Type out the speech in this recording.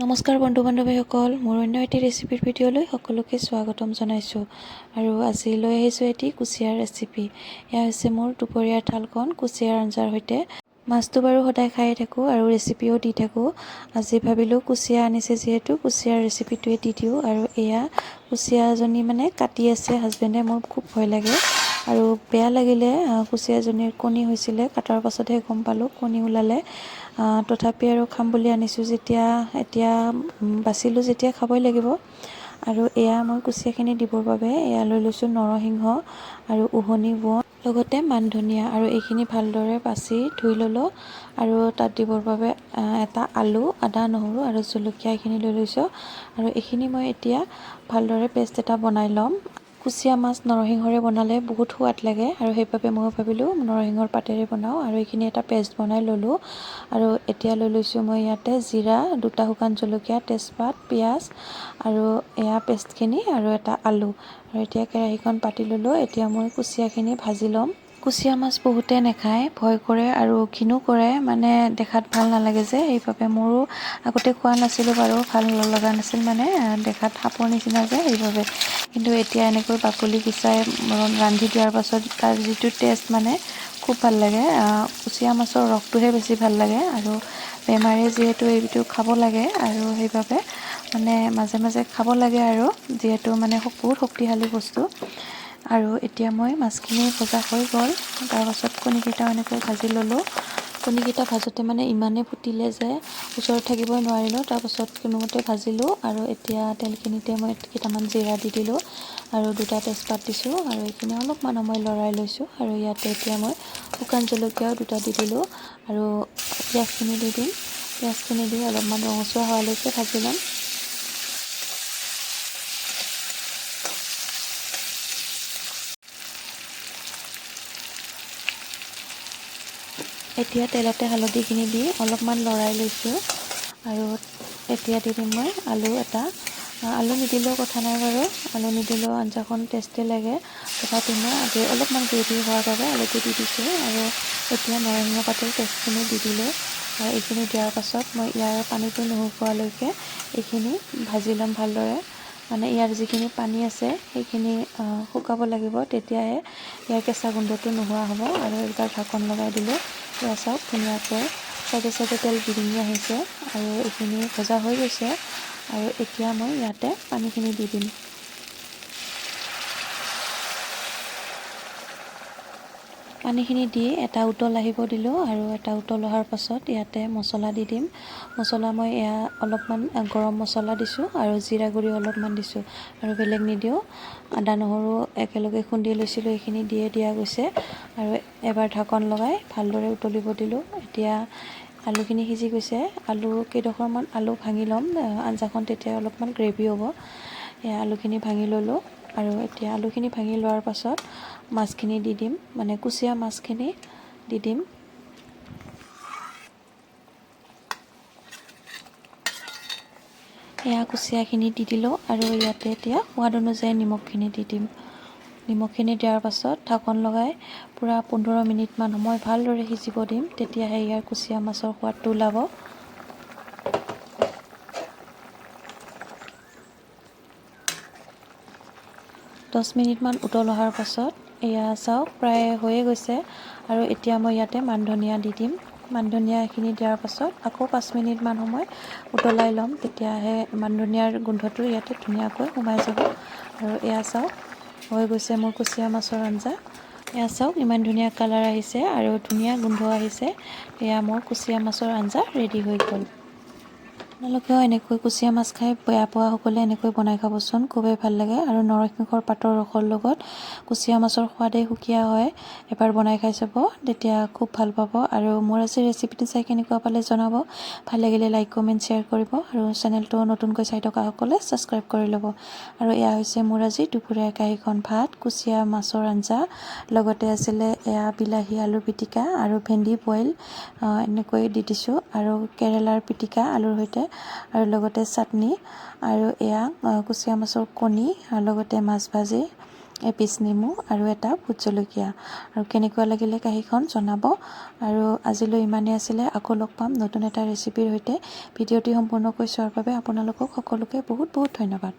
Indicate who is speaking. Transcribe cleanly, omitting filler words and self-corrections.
Speaker 1: নমস্কাৰ বন্ধু বান্ধৱীসকল, মোৰ অন্য এটি ৰেচিপিৰ ভিডিঅ'লৈ সকলোকে স্বাগতম জনাইছোঁ। আৰু আজি লৈ আহিছোঁ এটি কুচিয়াৰ ৰেচিপি। এয়া হৈছে মোৰ দুপৰীয়াৰ থালখন কুচিয়াৰ আঞ্জাৰ সৈতে। মাছটো বাৰু সদায় খাই থাকোঁ আৰু ৰেচিপিও দি থাকোঁ। আজি ভাবিলোঁ কুচিয়া আনিছে যিহেতু কুচিয়াৰ ৰেচিপিটোৱে দি দিওঁ। আৰু এয়া কুচিয়াজনী কাটি আছে হাজবেণ্ডে, মোৰ খুব ভয় লাগে আৰু বেয়া লাগিলে। কুচিয়াজনীৰ কণী হৈছিলে, কাটাৰ পাছতহে গম পালোঁ কণী ওলালে। তথাপি আৰু খাম বুলি আনিছোঁ যেতিয়া, এতিয়া বাচিলোঁ যেতিয়া খাবই লাগিব। আৰু এয়া মই কুচিয়াখিনি দিবৰ বাবে এয়া লৈ লৈছোঁ নৰসিংহ আৰু উহনি বন, লগতে মান ধনিয়া, আৰু এইখিনি ভালদৰে বাছি ধুই ল'লোঁ। আৰু তাত দিবৰ বাবে এটা আলু, আদা নহৰু আৰু জলকীয়া এইখিনি লৈ লৈছোঁ। আৰু এইখিনি মই এতিয়া ভালদৰে পেষ্ট এটা বনাই ল'ম। কুচিয়া মাছ নৰসিংহৰে বনালে বহুত সোৱাদ লাগে আৰু সেইবাবে মই ভাবিলোঁ নৰসিংহৰ পাতেৰে বনাওঁ। আৰু এইখিনি এটা পেষ্ট বনাই ল'লোঁ। আৰু এতিয়া লৈ লৈছোঁ মই ইয়াতে জিৰা, দুটা শুকান জলকীয়া, তেজপাত, পিঁয়াজ আৰু এয়া পেষ্টখিনি আৰু এটা আলু। আৰু এতিয়া কেৰাহীখন পাতি ল'লোঁ। এতিয়া মই কুচিয়াখিনি ভাজি ল'ম। কুচিয়া মাছ বহুতে নাখায়, ভয় কৰে আৰু ঘিণো কৰে, দেখাত ভাল নালাগে যে, সেইবাবে মোৰো আগতে খোৱা নাছিলোঁ বাৰু, ভাল লগা নাছিল, দেখাত সাপৰ নিচিনা যে, সেইবাবে। কিন্তু এতিয়া এনেকৈ বাকলি গুচাই ৰান্ধি দিয়াৰ পাছত তাৰ যিটো টেষ্ট খুব ভাল লাগে। কুচিয়া মাছৰ ৰসটোহে বেছি ভাল লাগে। আৰু বেমাৰী যিহেতু এইটো খাব লাগে আৰু সেইবাবে মাজে মাজে খাব লাগে আৰু যিহেতু বহুত শক্তিশালী বস্তু। আৰু এতিয়া মই মাছখিনি ভজা হৈ গ'ল। তাৰপাছত কণীকেইটাও এনেকৈ ভাজি ল'লোঁ। কণীকেইটা ভাজোঁতে ইমানেই ফুটিলে যে ওচৰত থাকিবই নোৱাৰিলোঁ। তাৰপাছত কোনোমতে ভাজিলোঁ। আৰু এতিয়া তেলখিনিতে মই কেইটামান জিৰা দি দিলোঁ আৰু দুটা তেজপাত দিছোঁ। আৰু এইখিনি অলপমান সময় লৰাই লৈছোঁ। আৰু ইয়াতে এতিয়া মই শুকান জলকীয়াও দুটা দি দিলোঁ আৰু পিঁয়াজখিনি দি দিম। পিঁয়াজখিনি দি অলপমান ৰঙচুৱা হোৱালৈকে ভাজি ল'ম। এতিয়া তেলতে হালধিখিনি দি অলপমান লৰাই লৈছোঁ। আৰু এতিয়া দি দিম মই আলু এটা। আলু নিদিলেও কথা নাই বাৰু, আলু নিদিলেও আঞ্জাখন টেষ্টি লাগে। তথাপি মই অলপমান গ্ৰেভি হোৱাৰ বাবে আলুটো দি দিছোঁ। আৰু এতিয়া নৰসিংহ পাতৰ পেষ্টখিনি দি দিলোঁ। আৰু এইখিনি দিয়াৰ পাছত মই ইয়াৰ পানীটো নুশুকোৱালৈকে এইখিনি ভাজি ল'ম ভালদৰে। ইয়াৰ যিখিনি পানী আছে সেইখিনি শুকাব লাগিব, তেতিয়াহে ইয়াৰ কেঁচা গোন্ধটো নোহোৱা হ'ব। আৰু এইবাৰ ঢাকন লগাই দিলোঁ। এয়া চাওক ধুনীয়াকৈ চাইডে চাইডে তেল বিৰিঙি আহিছে আৰু এইখিনি ভজা হৈ গৈছে। আৰু এতিয়া মই ইয়াতে পানীখিনি দি দিম। পানীখিনি দি এটা উতল আহিব দিলোঁ। আৰু এটা উতল অহাৰ পাছত ইয়াতে মছলা দি দিম। মছলা মই এয়া অলপমান গৰম মছলা দিছোঁ আৰু জিৰা গুড়ি অলপমান দিছোঁ আৰু বেলেগ নিদিওঁ। আদা নহৰু একেলগে খুন্দি লৈছিলোঁ, এইখিনি দিয়া গৈছে। আৰু এবাৰ ঢাকন লগাই ভালদৰে উতলিব দিলোঁ। এতিয়া আলুখিনি সিজি গৈছে। কেইডোখৰমান আলু ভাঙি ল'ম, আঞ্জাখন তেতিয়া অলপমান গ্ৰেভি হ'ব। আলুখিনি ভাঙি ল'লোঁ। আৰু এতিয়া আলুখিনি ভাঙি লোৱাৰ পাছত মাছখিনি দি দিম, কুচিয়া মাছখিনি দি দিম। এয়া কুচিয়াখিনি দি দিলোঁ। আৰু ইয়াতে এতিয়া সোৱাদ অনুযায়ী নিমখখিনি দি দিম। নিমখখিনি দিয়াৰ পাছত ঢাকন লগাই পূৰা 15 মিনিটমান সময় ভালদৰে সিজিব দিম, তেতিয়াহে ইয়াৰ কুচিয়া মাছৰ সোৱাদটো ওলাব। দহ মিনিটমান উতল অহাৰ পাছত এয়া চাওক প্ৰায় হৈয়ে গৈছে। আৰু এতিয়া মই ইয়াতে মান ধনিয়া দি দিম। মান ধনিয়াখিনি দিয়াৰ পাছত আকৌ 5 মিনিটমান সময় উতলাই ল'ম, তেতিয়াহে মান ধনিয়াৰ গোন্ধটো ইয়াতে ধুনীয়াকৈ সোমাই যাব। আৰু এয়া চাওক হৈ গৈছে মোৰ কুচিয়া মাছৰ আঞ্জা। এয়া চাওক ইমান ধুনীয়া কালাৰ আহিছে আৰু ধুনীয়া গোন্ধ আহিছে। এয়া মোৰ কুচিয়া মাছৰ আঞ্জা ৰেডি হৈ গ'ল। আপোনালোকেও এনেকৈ কুচিয়া মাছ খাই বেয়া পোৱাসকলে এনেকৈ বনাই খাবচোন, খুবেই ভাল লাগে। আৰু নৰসিংহৰ পাতৰ ৰসৰ লগত কুচিয়া মাছৰ সোৱাদেই সুকীয়া হয়। এবাৰ বনাই খাই চাব, তেতিয়া খুব ভাল পাব। আৰু মোৰ আজি ৰেচিপিটো চাই কেনেকুৱা পালে জনাব। ভাল লাগিলে লাইক কমেণ্ট শ্বেয়াৰ কৰিব। আৰু চেনেলটো নতুনকৈ চাই থকাসকলে ছাবস্ক্ৰাইব কৰি ল'ব। আৰু এয়া হৈছে মোৰ আজি দুপৰীয়া কাঁহীখন ভাত, কুচিয়া মাছৰ আঞ্জা, লগতে আছিলে এয়া বিলাহী আলু পিটিকা আৰু ভেন্দি বইল এনেকৈ দি দিছোঁ। আৰু কেৰেলাৰ পিটিকা আলুৰ সৈতে, আৰু লগতে চাটনি, আৰু এয়া কুচিয়া মাছৰ কণী, আৰু লগতে মাছ ভাজি, এপিচ নেমু আৰু এটা ভোট জলকীয়া। আৰু কেনেকুৱা লাগিলে কাঁহীখন জনাব। আৰু আজিলৈ ইমানেই আছিলে। আকৌ লগ পাম নতুন এটা ৰেচিপিৰ সৈতে। ভিডিঅ'টি সম্পূৰ্ণকৈ চোৱাৰ বাবে আপোনালোকক সকলোকে বহুত বহুত ধন্যবাদ।